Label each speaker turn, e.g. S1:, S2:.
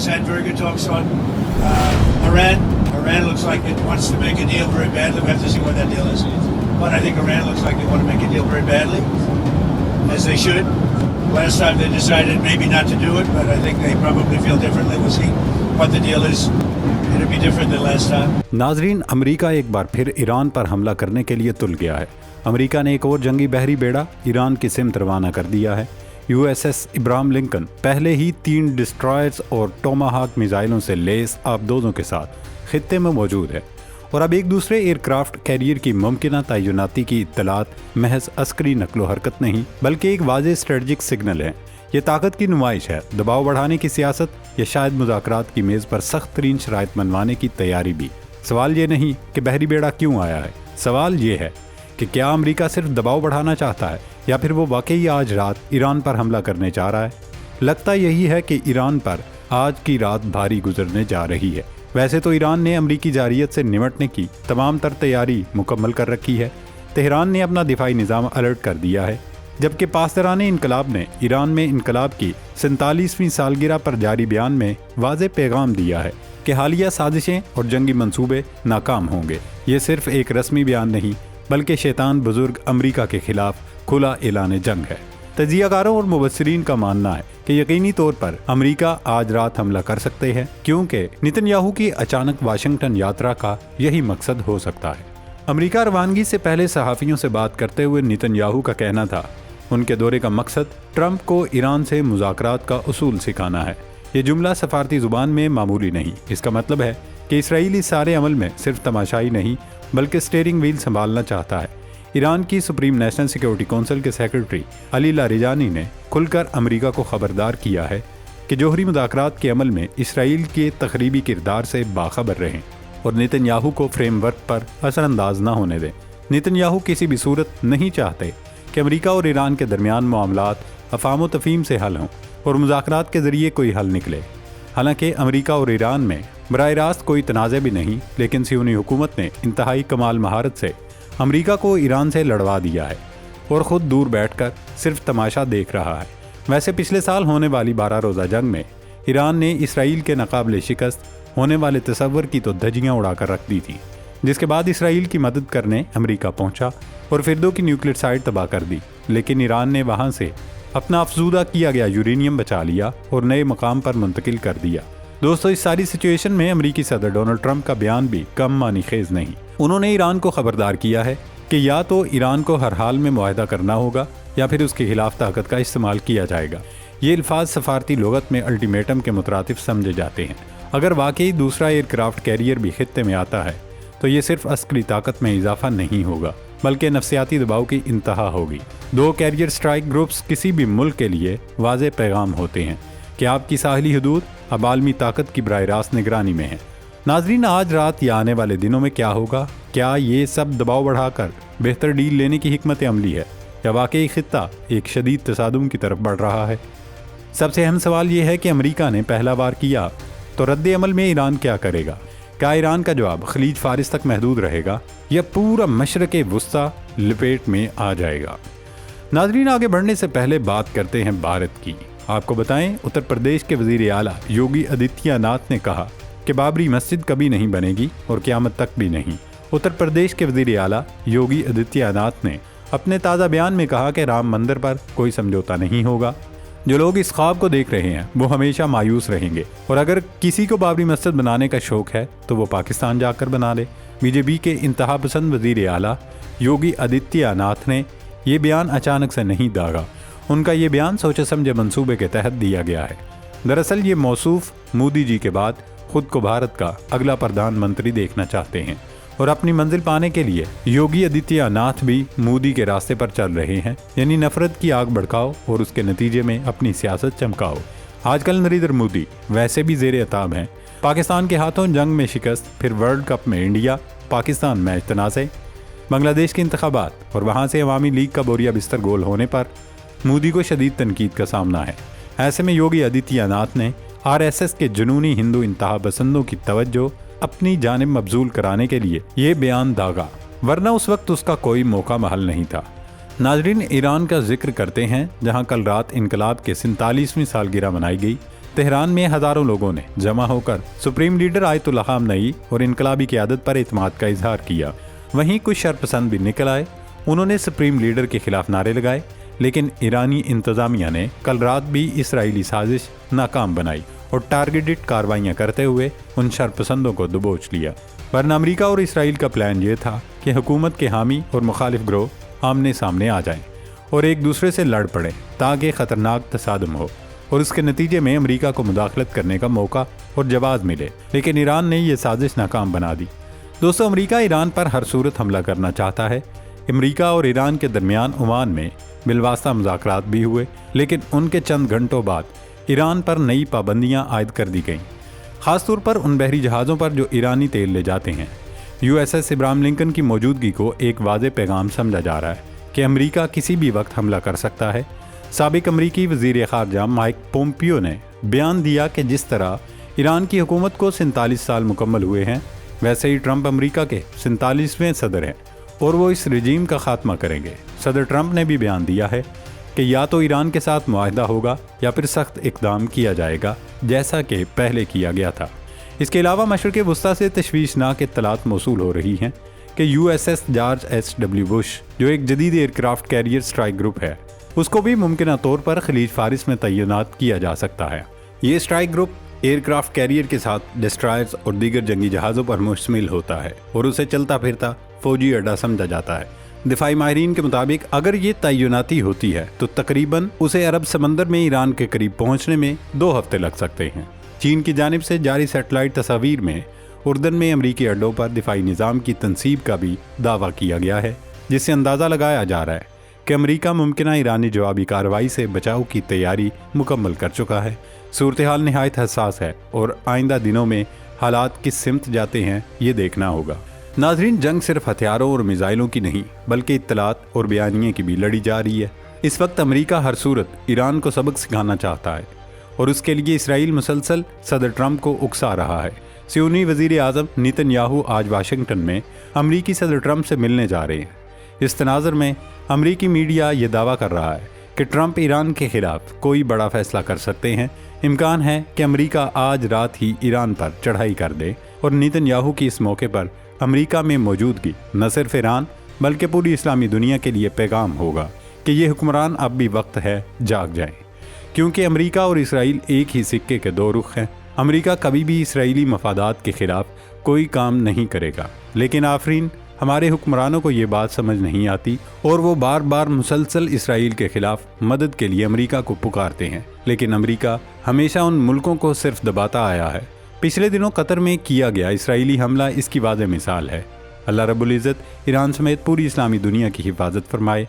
S1: has had very good talks on Iran. Iran looks like it wants to make a deal very badly. We have to see what that deal is. But I think Iran looks like they want to make a deal very badly, as they should. Last time they decided maybe not to do it, but I think they probably feel differently. We'll see what the deal is. It'll be different than last time.
S2: नाजरीन, America एक बार फिर Iran पर हमला करने के लिए तुल गया है। अमेरिका ने एक और जंगी बहरी बेड़ा ईरान की सिमत रवाना कर दिया है। यूएसएस इब्राहिम लिंकन पहले ही 3 डिस्ट्रॉयर्स और टोमाहाक मिसाइलों से लेस आबदोजों के साथ खित्ते में मौजूद है, और अब एक दूसरे एयरक्राफ्ट कैरियर की मुमकिना तैनाती की इत्तलात महज अस्करी नकलो हरकत नहीं बल्कि एक वाज़ेह स्ट्रेटजिक सिग्नल है। ये ताकत की नुमाइश है, दबाव बढ़ाने की सियासत या शायद मुज़ाकरात की मेज़ पर सख्त तरीन शराइत मनवाने की तैयारी भी। सवाल ये नहीं कि बहरी बेड़ा क्यों आया है, सवाल ये है कि क्या अमेरिका सिर्फ दबाव बढ़ाना चाहता है या फिर वो वाकई आज रात ईरान पर हमला करने जा रहा है। लगता यही है कि ईरान पर आज की रात भारी गुजरने जा रही है। वैसे तो ईरान ने अमरीकी जारियत से निमटने की तमाम तर तैयारी मुकम्मल कर रखी है। तेहरान ने अपना दिफाई निज़ाम अलर्ट कर दिया है, जबकि पासदाराने इनकलाब ने ईरान में इनकलाब की 47वीं सालगिरह पर जारी बयान में वाज़ेह पैगाम दिया है कि हालिया साजिशें और जंगी मंसूबे नाकाम होंगे। ये सिर्फ एक रस्मी बयान नहीं बल्कि शैतान बुजुर्ग अमरीका के खिलाफ खुला ऐलान जंग है। तजियाकारों और मुबस्सिरीन का मानना है कि यकीनी तौर पर अमेरिका आज रात हमला कर सकते हैं, क्योंकि नेतन्याहू की अचानक वाशिंगटन यात्रा का यही मकसद हो सकता है। अमेरिका रवानगी से पहले सहाफ़ियों से बात करते हुए नेतन्याहू का कहना था उनके दौरे का मकसद ट्रंप को ईरान से मुज़ाकरात का उसूल सिखाना है। ये जुमला सफारती ज़ुबान में मामूली नहीं। इसका मतलब है कि इसराइली सारे अमल में सिर्फ तमाशाई नहीं बल्कि स्टीयरिंग व्हील संभालना चाहता है। ईरान की सुप्रीम नेशनल सिक्योरिटी काउंसिल के सेक्रेटरी अली लारिजानी ने खुलकर अमेरिका को खबरदार किया है कि जोहरी मुज़ाकरात के अमल में इसराइल के तखरीबी किरदार से बाखबर रहें और नेतन्याहू को फ्रेमवर्क पर असरअंदाज न होने दें। नेतन्याहू किसी भी सूरत नहीं चाहते कि अमेरिका और ईरान के दरमियान मामलात अफ़ाम तफ़हीम से हल हों और मुज़ाकरात के ज़रिए कोई हल निकले। हालांकि अमेरिका और ईरान में बराह रास्त कोई तनाज़े भी नहीं, लेकिन सियोनी हुकूमत ने इंतहाई कमाल महारत से अमेरिका को ईरान से लड़वा दिया है और ख़ुद दूर बैठकर सिर्फ तमाशा देख रहा है। वैसे पिछले साल होने वाली 12 रोज़ा जंग में ईरान ने इसराइल के नाकाबिले शिकस्त होने वाले तसव्वुर की तो धज्जियाँ उड़ाकर रख दी थी, जिसके बाद इसराइल की मदद करने अमेरिका पहुंचा और फिरदो की न्यूक्लियर साइट तबाह कर दी। लेकिन ईरान ने वहां से अपना अफजूदा किया गया यूरेनियम बचा लिया और नए मकाम पर मुंतकिल कर दिया। दोस्तों, इस सारी सिचुएशन में अमेरिकी सदर डोनाल्ड ट्रंप का बयान भी कम मानी खेज नहीं। उन्होंने ईरान को खबरदार किया है कि या तो ईरान को हर हाल में मुआहदा करना होगा या फिर उसके खिलाफ ताकत का इस्तेमाल किया जाएगा। ये अल्फाज सफारती लुगत में अल्टीमेटम के मुतरातिफ समझे जाते हैं। अगर वाकई दूसरा एयरक्राफ्ट कैरियर भी खित्ते में आता है तो ये सिर्फ अस्करी ताकत में इजाफा नहीं होगा बल्कि नफसियाती दबाव की इंतहा होगी। 2 कैरियर स्ट्राइक ग्रुप्स किसी भी मुल्क के लिए वाज़ेह पैगाम होते हैं कि आपकी साहली हदूद अब आलमी ताकत की बराह रास्त निगरानी में है। नाजरीन, आज रात या आने वाले दिनों में क्या होगा? क्या ये सब दबाव बढ़ाकर बेहतर डील लेने की हिकमत अमली है या वाकई खित्ता एक शदीद तसादुम की तरफ बढ़ रहा है? सबसे अहम सवाल ये है कि अमेरिका ने पहला वार किया तो रद्द अमल में ईरान क्या करेगा? क्या ईरान का जवाब खलीज फारिस तक महदूद रहेगा या पूरा मशरक़ वुस्ता लपेट में आ जाएगा? नाजरीन, आगे बढ़ने से पहले बात करते हैं भारत की। आपको बताएं, उत्तर प्रदेश के वज़ीर आला योगी आदित्यनाथ ने कहा कि बाबरी मस्जिद कभी नहीं बनेगी और क़यामत तक भी नहीं। उत्तर प्रदेश के वज़ीर आला योगी आदित्यनाथ ने अपने ताज़ा बयान में कहा कि राम मंदिर पर कोई समझौता नहीं होगा। जो लोग इस ख्वाब को देख रहे हैं वो हमेशा मायूस रहेंगे और अगर किसी को बाबरी मस्जिद बनाने का शौक़ है तो वो पाकिस्तान जाकर बना ले। बीजेपी के इंतहा पसंद वज़ीर आला योगी आदित्यनाथ ने ये बयान अचानक से नहीं दागा। उनका ये बयान सोचे समझे मंसूबे के तहत दिया गया है। दरअसल ये मौसूफ मोदी जी के बाद खुद को भारत का अगला प्रधानमंत्री देखना चाहते हैं और अपनी मंजिल पाने के लिए योगी आदित्यनाथ भी मोदी के रास्ते पर चल रहे हैं, यानी नफरत की आग भड़काओ और उसके नतीजे में अपनी सियासत चमकाओ। आजकल नरेंद्र मोदी वैसे भी ज़ेर अताब हैं। पाकिस्तान के हाथों जंग में शिकस्त, फिर वर्ल्ड कप में इंडिया पाकिस्तान मैच तनाज़े, बांग्लादेश के इंतखाबात और वहाँ से अवामी लीग का बोरिया बिस्तर गोल होने पर मोदी को शदीद तनकीद का सामना है। ऐसे में योगी आदित्यनाथ ने RSS के जुनूनी हिंदू इंतहा पसंदों की तवज्जो अपनी जानिब मबजूल कराने के लिए ये बयान दागा, वरना उस वक्त उसका कोई मौका महल नहीं था। नाजरीन, ईरान का जिक्र करते हैं जहां कल रात इनकलाब के 47वीं सालगिरह मनाई गई, तेहरान में हजारों लोगों ने जमा होकर सुप्रीम लीडर आयतुल्लाह खामनेई और इनकलाबी क़यादत पर एतमाद का इजहार किया। वहीं कुछ शरपसंद भी निकल आए। उन्होंने सुप्रीम लीडर के खिलाफ नारे लगाए, लेकिन ईरानी इंतजामिया ने कल रात भी इसराइली साजिश नाकाम बनाई और टारगेटेड कार्रवाइयाँ करते हुए उन शरपसंदों को दबोच लिया। वरना अमेरिका और इसराइल का प्लान ये था कि हुकूमत के हामी और मुखालिफ ग्रोह आमने सामने आ जाएं और एक दूसरे से लड़ पड़ें ताकि ख़तरनाक तसादम हो और उसके नतीजे में अमेरिका को मुदाखलत करने का मौका और जवाब मिले। लेकिन ईरान ने यह साजिश नाकाम बना दी। दोस्तों, अमेरिका ईरान पर हर सूरत हमला करना चाहता है। अमेरिका और ईरान के दरमियान ओमान में बिलवास्ता मुज़ाकरात भी हुए, लेकिन उनके चंद घंटों बाद ईरान पर नई पाबंदियां आयद कर दी गईं, ख़ासतौर पर उन बहरी जहाज़ों पर जो ईरानी तेल ले जाते हैं। USS इब्राहिम लिंकन की मौजूदगी को एक वाज़ेह पैगाम समझा जा रहा है कि अमेरिका किसी भी वक्त हमला कर सकता है। साबिक अमरीकी वज़ीर ख़ारजा माइक पोम्पियो ने बयान दिया कि जिस तरह ईरान की हुकूमत को 47 साल मुकम्मल हुए हैं, वैसे ही ट्रंप अमेरिका के 47वें सदर हैं और वो इस रजीम का खात्मा करेंगे। सदर ट्रंप ने भी बयान दिया है कि या तो ईरान के साथ मुआहदा होगा या फिर सख्त इक़दाम किया जाएगा, जैसा कि पहले किया गया था। इसके अलावा मशरिक़ वस्ता से तशवीशनाक इत्तलात मौसूल हो रही हैं कि USS जॉर्ज H.W. बुश, जो एक जदीद एयरक्राफ्ट कैरियर स्ट्राइक ग्रुप है, उसको भी मुमकिन तौर पर खलीज फारिस में तैनात किया जा सकता है। ये स्ट्राइक ग्रुप एयरक्राफ्ट कैरियर के साथ डिस्ट्रॉयर्स और दीगर जंगी जहाज़ों पर मुश्तमिल होता है और उसे चलता फिरता फौजी अड्डा समझा जाता है। दिफाई माहिरीन के मुताबिक अगर ये तैनाती होती है तो तकरीबन उसे अरब समंदर में ईरान के करीब पहुंचने में 2 हफ्ते लग सकते हैं। चीन की जानिब से जारी सैटेलाइट तस्वीर में उर्दन में अमरीकी अड्डों पर दिफाई निज़ाम की तनसीब का भी दावा किया गया है, जिससे अंदाज़ा लगाया जा रहा है कि अमेरिका मुमकिन ईरानी जवाबी कार्रवाई से बचाव की तैयारी मुकम्मल कर चुका है। सूरत हाल नहायत हसास है और आइंदा दिनों में हालात किस सिमत जाते हैं ये देखना होगा। नाजरीन, जंग सिर्फ हथियारों और मिसाइलों की नहीं बल्कि इत्तलात और बयानिए की भी लड़ी जा रही है। इस वक्त अमेरिका हर सूरत ईरान को सबक सिखाना चाहता है और उसके लिए इसराइल मुसलसल सदर ट्रंप को उकसा रहा है। सियोनी वज़ीर आज़म नेतन्याहू आज वाशिंगटन में अमरीकी सदर ट्रंप से मिलने जा रहे हैं। इस तनाज़ुर में अमरीकी मीडिया ये दावा कर रहा है कि ट्रंप ईरान के खिलाफ कोई बड़ा फैसला कर सकते हैं। इम्कान है कि अमेरिका आज रात ही ईरान पर चढ़ाई कर दे और नेतन्याहू की इस मौके पर अमेरिका में मौजूदगी न सिर्फ ईरान बल्कि पूरी इस्लामी दुनिया के लिए पैगाम होगा कि ये हुक्मरान अब भी वक्त है जाग जाएं, क्योंकि अमेरिका और इसराइल एक ही सिक्के के 2 रुख हैं। अमेरिका कभी भी इसराइली मफादात के खिलाफ कोई काम नहीं करेगा, लेकिन आफरीन हमारे हुक्मरानों को ये बात समझ नहीं आती और वो बार बार मुसलसल इसराइल के खिलाफ मदद के लिए अमेरिका को पुकारते हैं। लेकिन अमेरिका हमेशा उन मुल्कों को सिर्फ दबाता आया है। पिछले दिनों कतर में किया गया इसराइली हमला इसकी वाज़ेह मिसाल है। अल्लाह रब्बुल इज़्ज़त ईरान समेत पूरी इस्लामी दुनिया की हिफाजत फरमाए।